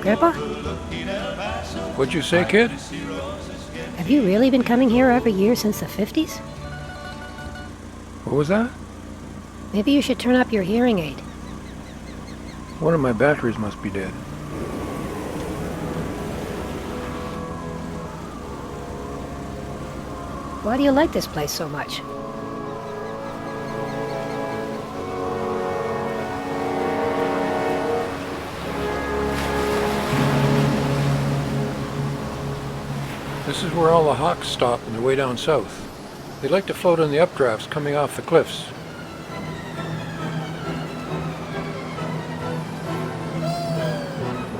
Grandpa, What'd you say, kid? have you really been coming here every year since the 50s? What was that? Maybe you should turn up your hearing aid. One of my batteries must be dead. Why do you like this place so much? This is where all the hawks stop on their way down south. They like to float on the updrafts coming off the cliffs.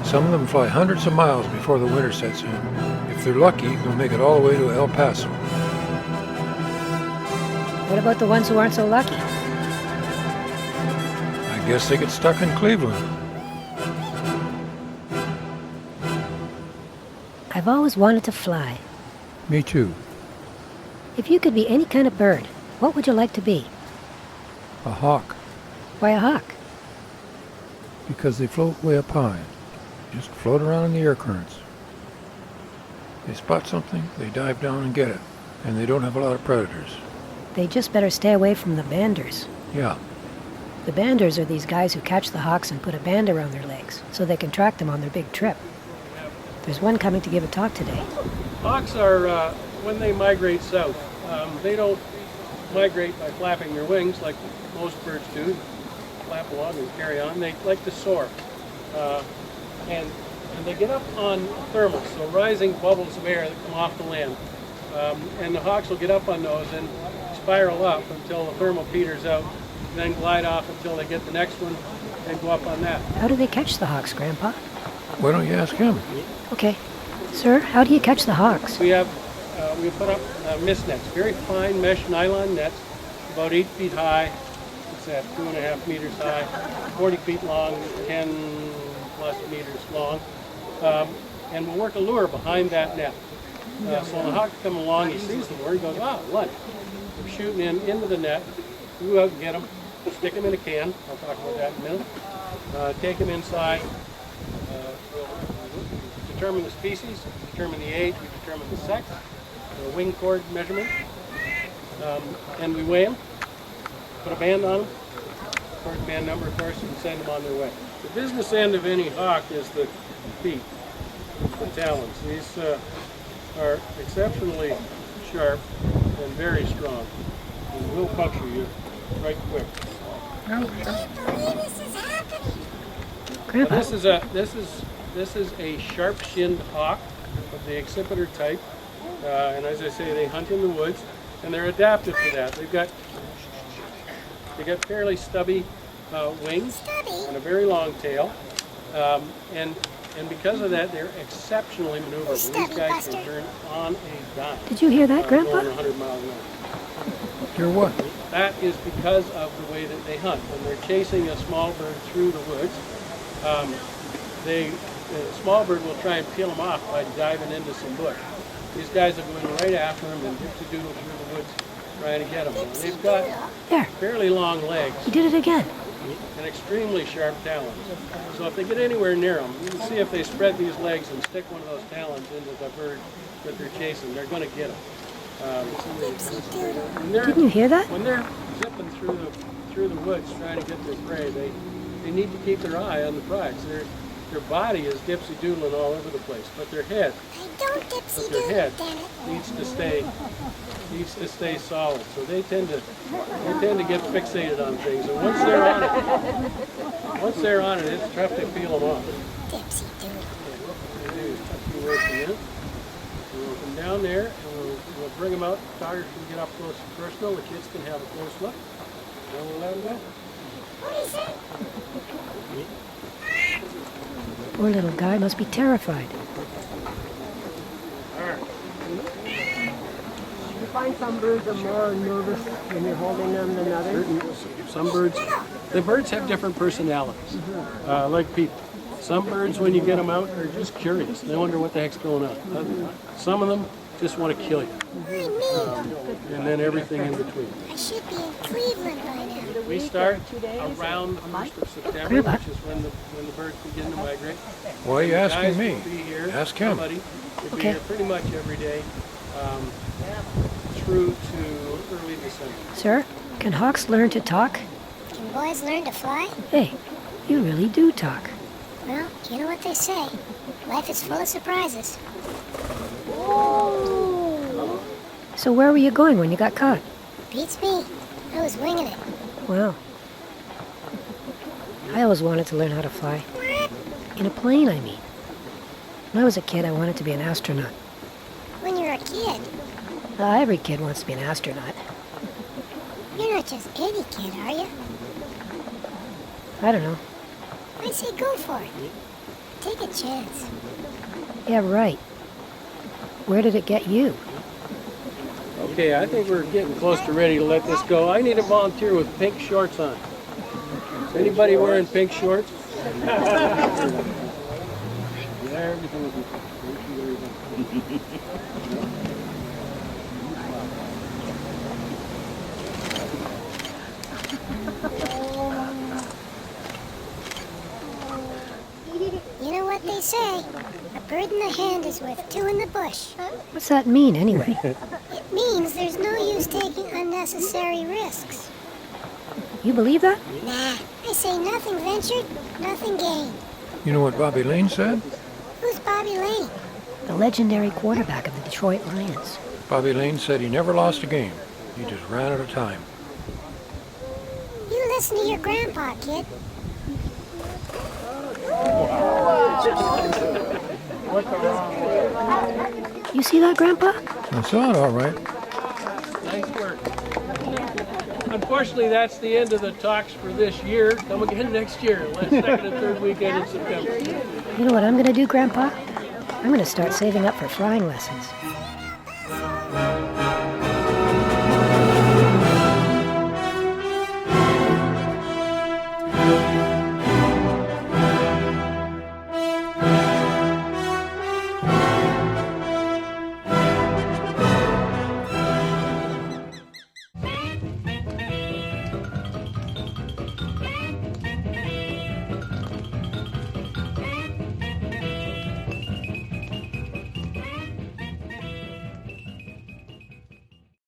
Some of them fly hundreds of miles before the winter sets in. If they're lucky, they'll make it all the way to El Paso. What about the ones who aren't so lucky? I guess they get stuck in Cleveland. I've always wanted to fly. Me too. If you could be any kind of bird, what would you like to be? A hawk, Why a hawk? because they float way up high. Just float around in the air currents. They spot something, they dive down and get it. And they don't have a lot of predators. They just better stay away from the banders. Yeah, The banders are these guys who catch the hawks and put a band around their legs so they can track them on their big trip. There's one coming to give a talk today. Hawks are, when they migrate south, they don't migrate by flapping their wings like most birds do, flap along and carry on. They like to soar. And they get up on thermals, so rising bubbles of air that come off the land. And the hawks will get up on those and spiral up until the thermal peters out, then glide off until they get the next one and go up on that. How do they catch the hawks, Grandpa? why don't you ask him? Okay. Sir, how do you catch the hawks? We put up mist nets, very fine mesh nylon nets, about 8 feet high. What's that? 2.5 meters high, 40 feet long, 10 plus meters long, and we'll work a lure behind that net. So when the hawk come along, he sees the lure, he goes, "Ah, lunch." We're shooting into the net. We go out and get them, stick them in a can. I'll talk about that in a minute. Take them inside. We'll determine the species, determine the age, we determine the sex, the wing chord measurement, and we weigh them, put a band on them, chord band number, of course, and send them on their way. The business end of any hawk is the feet, the talons. These are exceptionally sharp and very strong, and will puncture you right quick. Grandpa, This is a sharp-shinned hawk of the accipiter type, and as I say, they hunt in the woods, and they're adapted to that. They got fairly stubby wings and a very long tail, and because of that, they're exceptionally maneuverable. These guys can turn on a dime. did you hear that, Grandpa? Going 100 miles an hour. Hear what? That is because of the way that they hunt. When they're chasing a small bird through the woods, the small bird will try and peel them off by diving into some bush. These guys are going right after them and dipsy-doodle through the woods trying to get them. They've got There, fairly long legs he did it again. and extremely sharp talons. So if they get anywhere near them, you can see if they spread these legs and stick one of those talons into the bird that they're chasing, they're going to get them. Didn't you hear that? When they're zipping through the woods trying to get their prey, they need to keep their eye on the prize. Their body is dipsy-doodling all over the place, but their head needs to stay solid. So they tend to get fixated on things, and once they're on it, it's tough to peel them off. We'll come down there and we'll bring them out. Photographers can get up close and personal. The kids can have a close look. And we'll let them go. Poor little guy must be terrified. You find some birds are more nervous when you're holding them than others? Some birds, the birds have different personalities, like people. Some birds, when you get them out, are just curious. They wonder what the heck's going on. Some of them just want to kill you. And then everything in between. I should be in Cleveland by now. We start around the 1st of September, Grandpa. which is when the birds begin to migrate. Why are you asking Guys me? will be here. Ask him. Somebody will be Okay. here pretty much every day through to early December. Sir, can hawks learn to talk? Can boys learn to fly? Hey, you really do talk. Well, you know what they say. Life is full of surprises. So where were you going when you got caught? Beats me. I was winging it. Wow. I always wanted to learn how to fly. In a plane, I mean. When I was a kid, I wanted to be an astronaut. When you're a kid, Every kid wants to be an astronaut. you're not just any kid, are you? I don't know. I say go for it. Take a chance. Yeah, right. Where did it get you? Okay, I think we're getting close to ready to let this go. I need a volunteer with pink shorts on. Is anybody wearing pink shorts? You know what they say. A bird in the hand is worth two in the bush. What's that mean, anyway? It means there's no use taking unnecessary risks. You believe that? Nah, I say nothing ventured, nothing gained. You know what Bobby Lane said? Who's Bobby Lane? The legendary quarterback of the Detroit Lions. Bobby Lane said he never lost a game. He just ran out of time. You listen to your grandpa, kid. You see that, Grandpa? I saw it all right. Nice work. Unfortunately, that's the end of the talks for this year. Come again next year, second and third weekend in September. You know what I'm gonna do, Grandpa? I'm gonna start saving up for flying lessons.